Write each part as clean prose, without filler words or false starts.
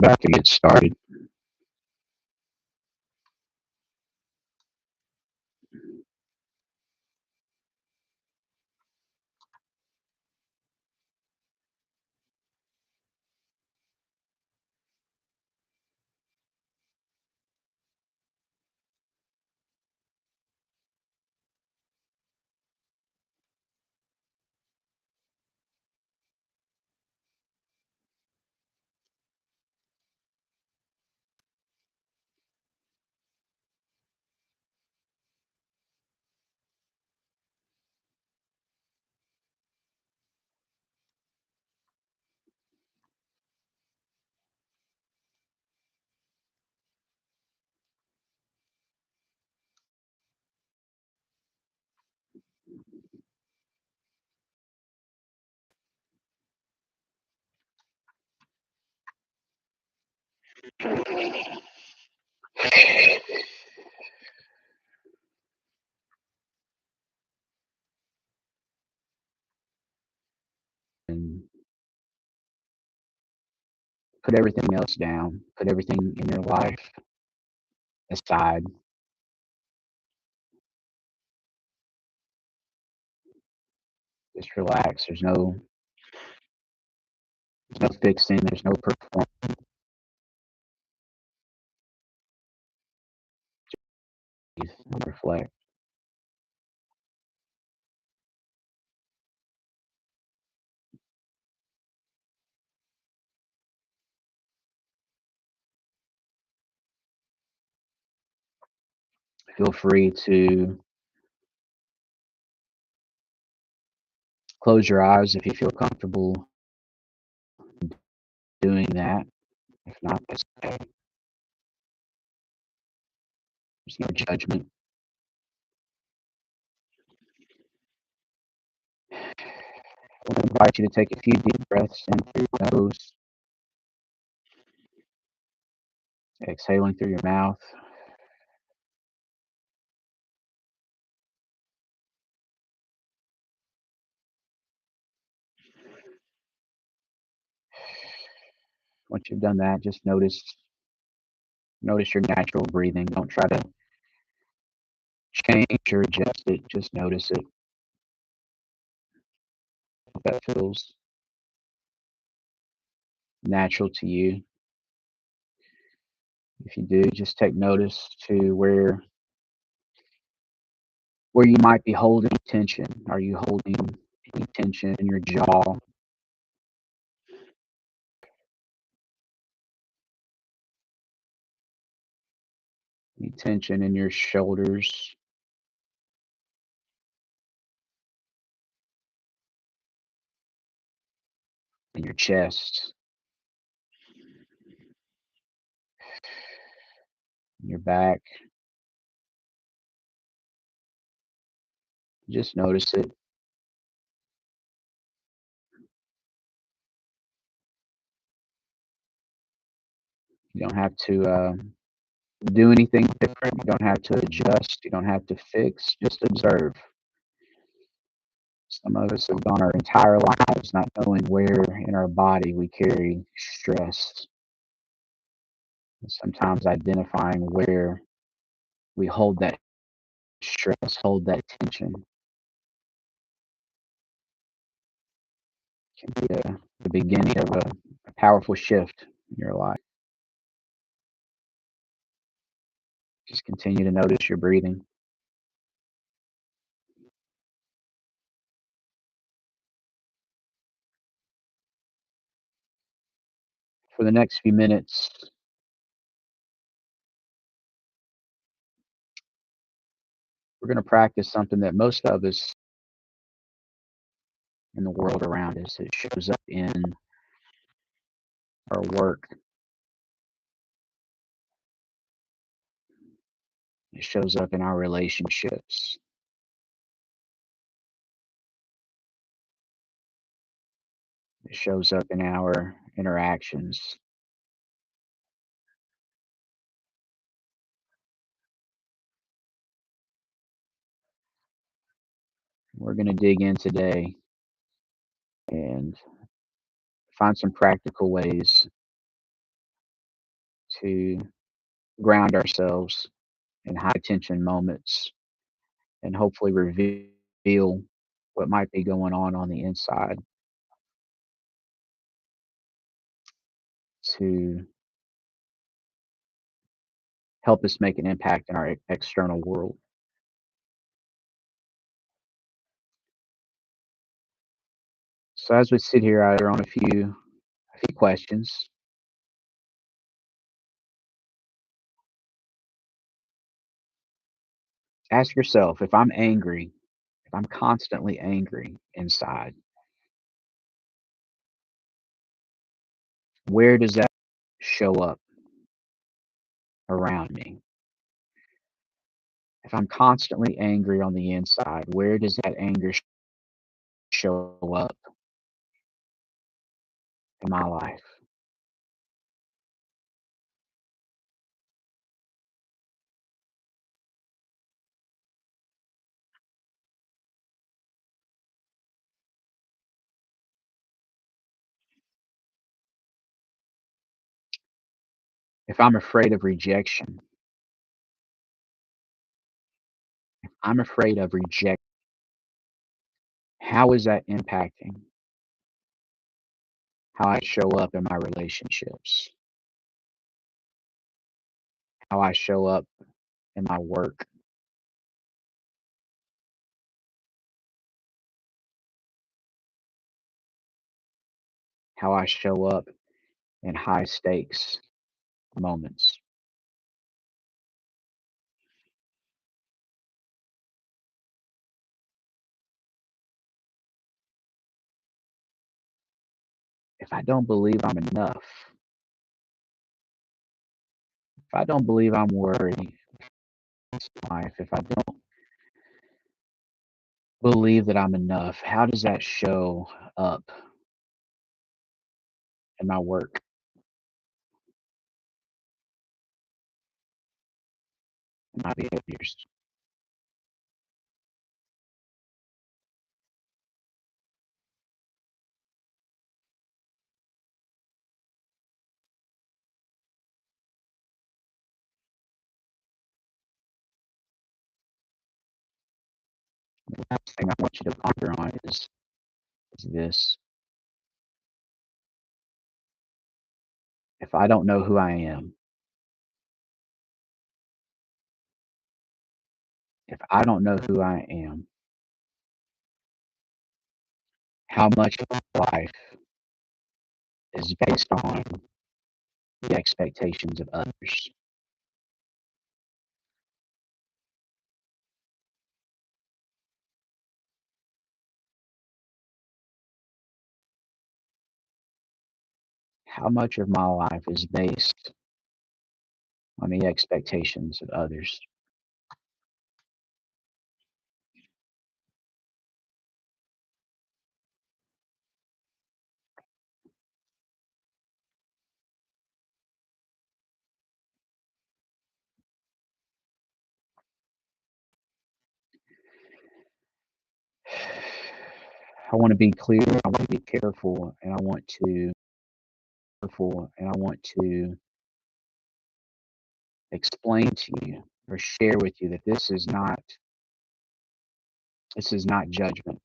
We're about to get started. And put everything else down. Put everything in your life aside. Just relax. There's no fixing. There's no performance. Reflect. Feel free to close your eyes if you feel comfortable doing that. If not, that's okay. There's no judgment. I invite you to take a few deep breaths in through your nose, exhaling through your mouth. Once you've done that, just notice your natural breathing. Don't try to change or adjust it. Just notice it. If that feels natural to you. If you do, just take notice to where you might be holding tension. Are you holding any tension in your jaw? Any tension in your shoulders? In your chest? In your back? Just notice it. You don't have to do anything different. You don't have to adjust. You don't have to fix. Just observe. Some of us have gone our entire lives not knowing where in our body we carry stress. And sometimes identifying where we hold that stress, hold that tension can be the beginning of a powerful shift in your life. Just continue to notice your breathing. For the next few minutes, we're going to practice something that most of us in the world around us, it shows up in our work, it shows up in our relationships, it shows up in our interactions. We're going to dig in today and find some practical ways to ground ourselves in high tension moments and hopefully reveal what might be going on the inside to help us make an impact in our external world. So as we sit here, I on a few questions. Ask yourself, if I'm angry, if I'm constantly angry inside, where does that show up around me? If I'm constantly angry on the inside, where does that anger show up in my life? If I'm afraid of rejection, I'm afraid of rejection. How is that impacting how I show up in my relationships, how I show up in my work, how I show up in high stakes moments? If I don't believe I'm enough, if I don't believe I'm worthy of life, if I don't believe that I'm enough, how does that show up in my work, in my behaviors? The last thing I want you to ponder on is this. If I don't know who I am, if I don't know who I am, how much of my life is based on the expectations of others? How much of my life is based on the expectations of others? I want to be clear, I want to be careful, and I want to explain to you or share with you that this is not judgment.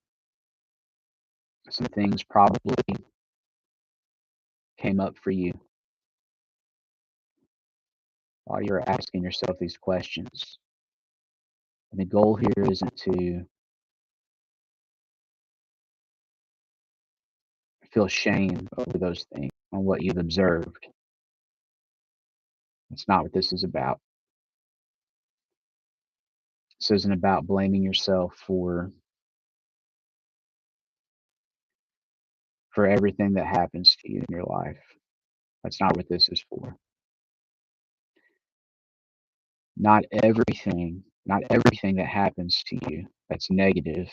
Some things probably came up for you while you're asking yourself these questions. And the goal here isn't to feel shame over those things on what you've observed. It's not what this is about. This isn't about blaming yourself for everything that happens to you in your life. That's not what this is for. Not everything that happens to you that's negative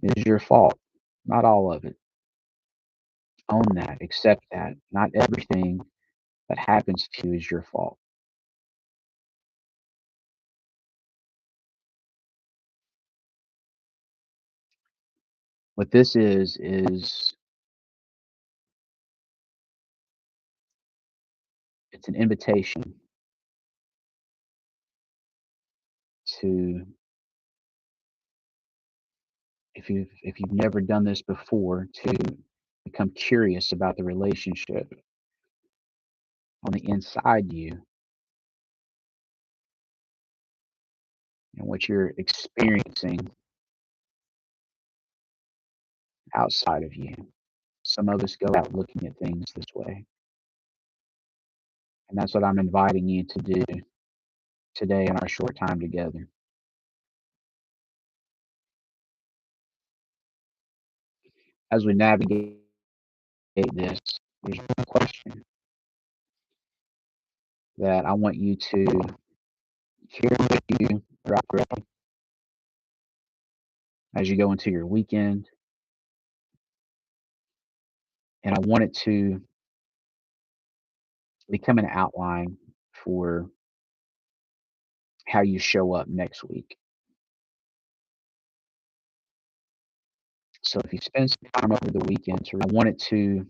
is your fault. Not all of it. Own that, accept that. Not everything that happens to you is your fault. What this is It's an invitation to, if you've never done this before, to become curious about the relationship on the inside you and what you're experiencing outside of you. Some of us go out looking at things this way, and that's what I'm inviting you to do today in our short time together. As we navigate this, there's one question that I want you to carry with you throughout the day as you go into your weekend, and I want it to become an outline for how you show up next week. So if you spend some time over the weekend, I want it to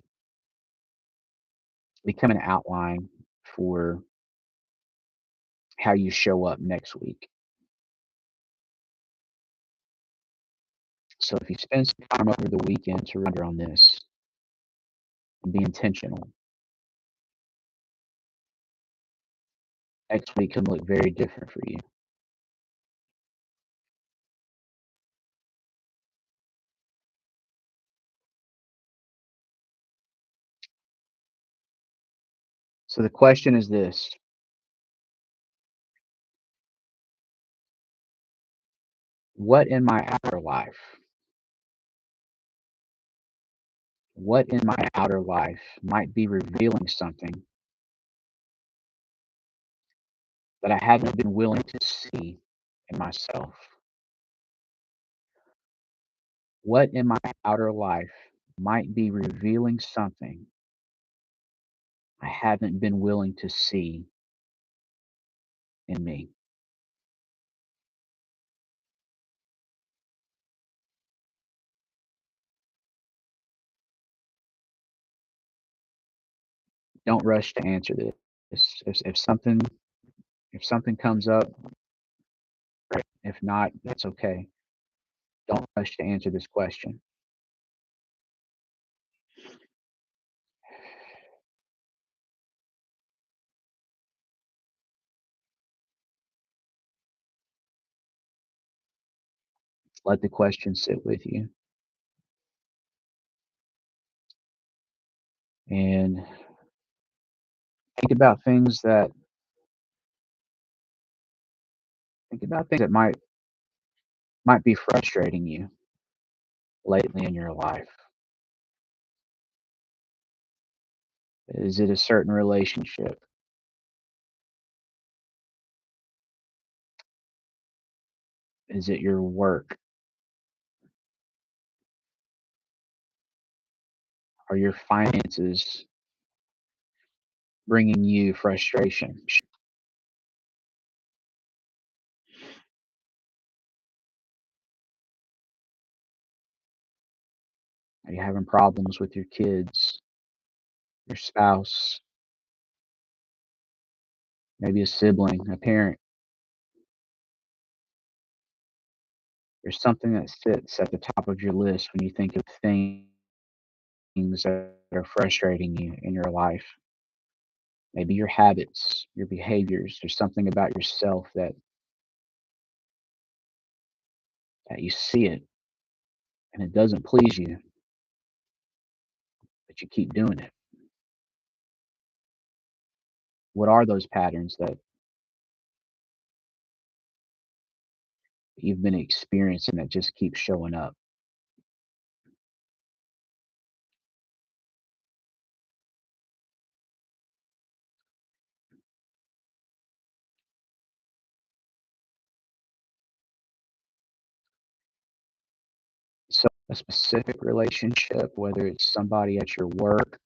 become an outline for how you show up next week. So if you spend some time over the weekend to render on this and be intentional, next week can look very different for you. So the question is this: what in my outer life, what in my outer life might be revealing something that I haven't been willing to see in myself? What in my outer life might be revealing something I haven't been willing to see in me? Don't rush to answer this. If something comes up, great. If not, that's okay. Don't rush to answer this question. Let the question sit with you and think about things that might be frustrating you lately in your life. Is it a certain relationship? Is it your work? Are your finances bringing you frustration? Are you having problems with your kids, your spouse, maybe a sibling, a parent? There's something that sits at the top of your list when you think of things that are frustrating you in your life. Maybe your habits, your behaviors. There's something about yourself that you see it and it doesn't please you, but you keep doing it. What are those patterns that you've been experiencing that just keep showing up? So a specific relationship, whether it's somebody at your work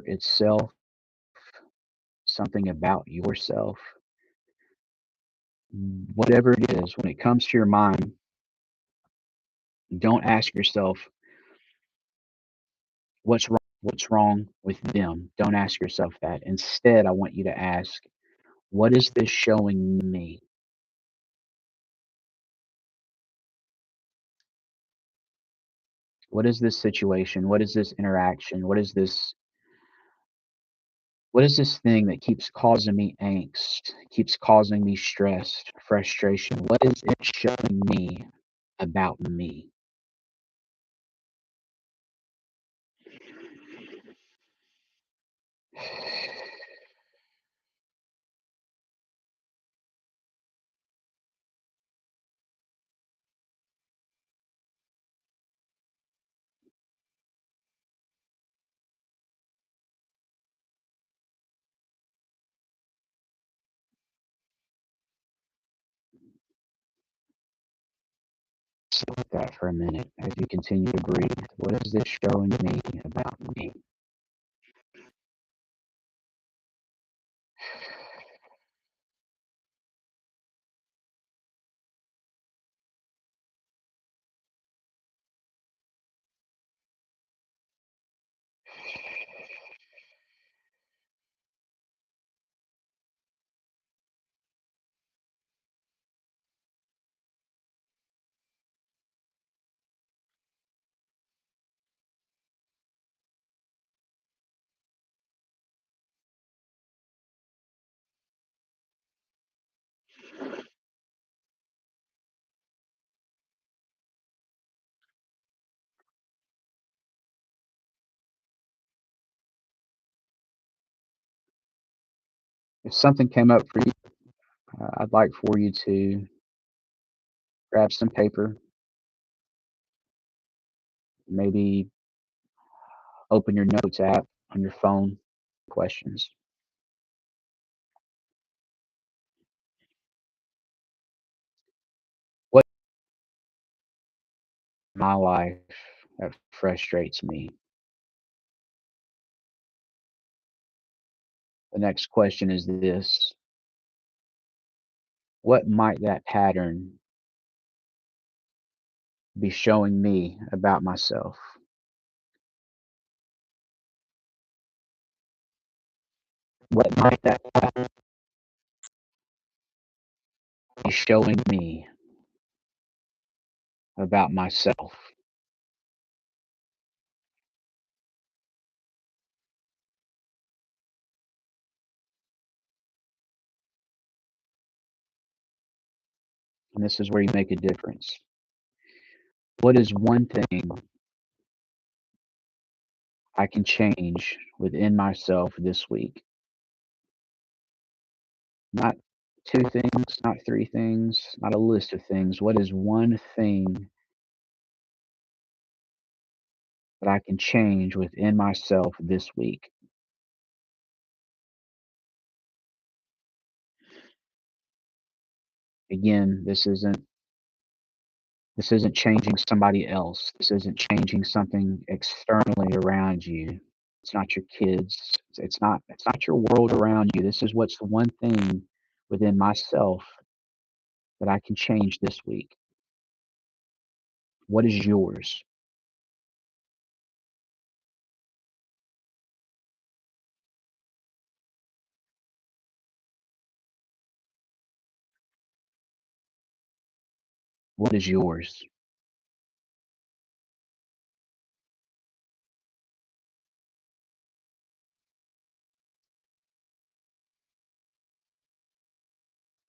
itself, something about yourself, whatever it is, when it comes to your mind, don't ask yourself, what's wrong? What's wrong with them? Don't ask yourself that. Instead, I want you to ask, what is this showing me? What is this situation? What is this interaction? What is this thing that keeps causing me angst, keeps causing me stress, frustration? What is it showing me about me? Sit with that for a minute as you continue to breathe. What is this showing me about me? If something came up for you, I'd like for you to grab some paper, maybe open your notes app on your phone, questions. What in my life that frustrates me? The next question is this: what might that pattern be showing me about myself? What might that pattern be showing me about myself? And this is where you make a difference. What is one thing I can change within myself this week? Not two things, not three things, not a list of things. What is one thing that I can change within myself this week? Again, this isn't changing somebody else. This isn't changing something externally around you. It's not your kids. It's not your world around you. This is what's the one thing within myself that I can change this week. What is yours? What is yours?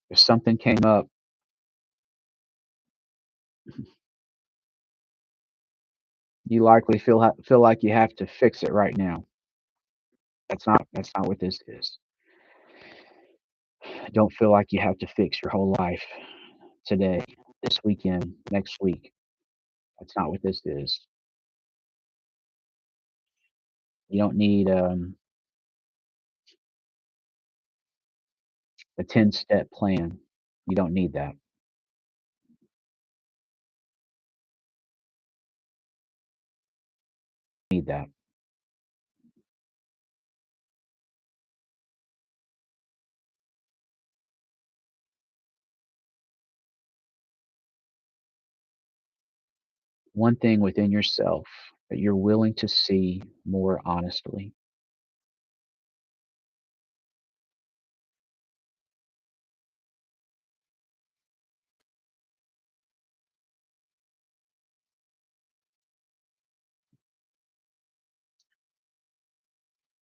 If something came up, you likely feel like you have to fix it right now. That's not what this is. Don't feel like you have to fix your whole life today, this weekend, next week. That's not what this is. You don't need a 10-step plan. You don't need that. Need that. One thing within yourself. that you're willing to see more honestly.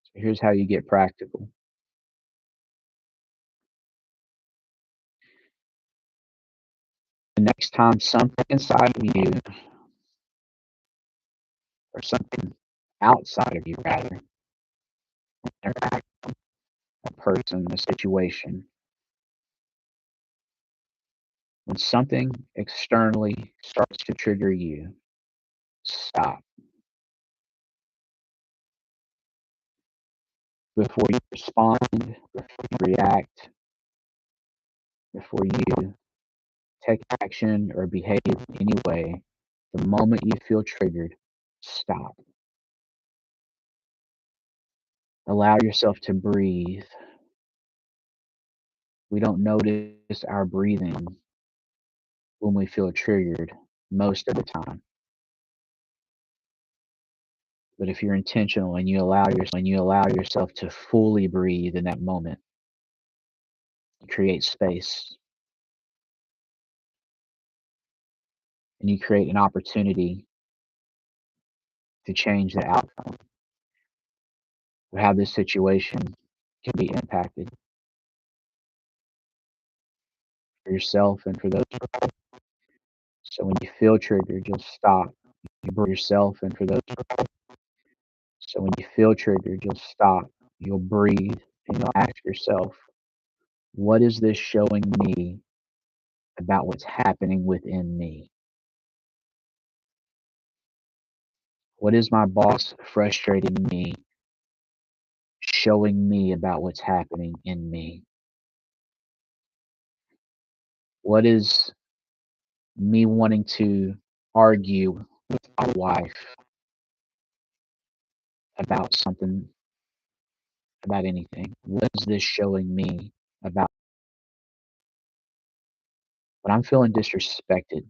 So here's how you get practical. The next time something inside of you, or something outside of you rather, interact a person, a situation, when something externally starts to trigger you, stop. Before you respond, before you react, before you take action or behave in any way, the moment you feel triggered, stop. Allow yourself to breathe. We don't notice our breathing when we feel triggered most of the time. But if you're intentional and you allow yourself to fully breathe in that moment, you create space and you create an opportunity to change the outcome of how this situation can be impacted for yourself and for those. So when you feel triggered, just stop. You breathe yourself and for those. So when you feel triggered, just stop. You'll breathe and you'll ask yourself, what is this showing me about what's happening within me? What is my boss frustrating me, showing me about what's happening in me? What is me wanting to argue with my wife about something, about anything? What is this showing me about when I'm feeling disrespected?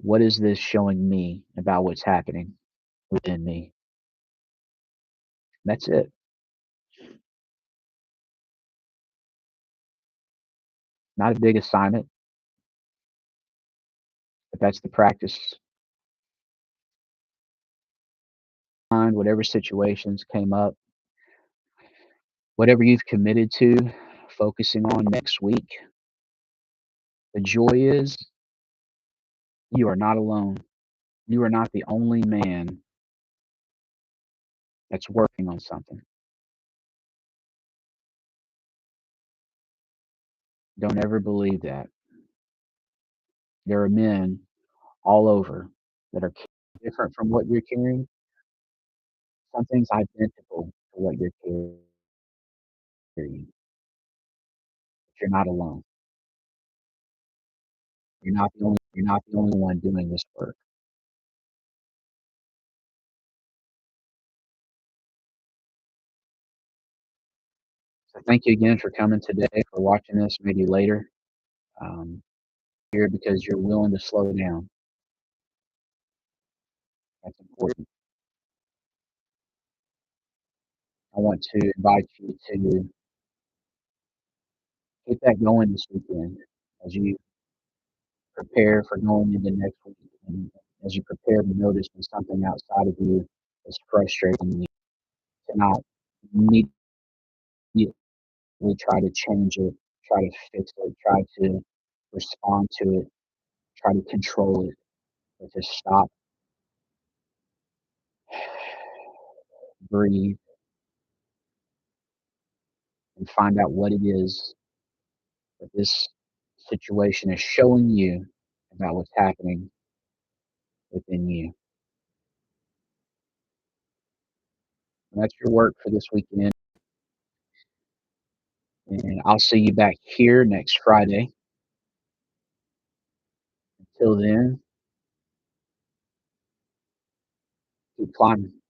What is this showing me about what's happening within me? That's it. Not a big assignment, but that's the practice. Find whatever situations came up, whatever you've committed to focusing on next week. The joy is you are not alone. You are not the only man that's working on something. Don't ever believe that. There are men all over that are different from what you're carrying. Something's identical to what you're carrying. But you're not alone. You're not the only one doing this work. So thank you again for coming today, for watching this maybe later. Um, here because you're willing to slow down. That's important. I want to invite you to get that going this weekend as you prepare for going into next week and as you prepare to notice when something outside of you is frustrating you to not immediately try to change it, try to fix it, try to respond to it, try to control it, but just stop, breathe, and find out what it is that this situation is showing you about what's happening within you. And that's your work for this weekend. And I'll see you back here next Friday. Until then, keep climbing.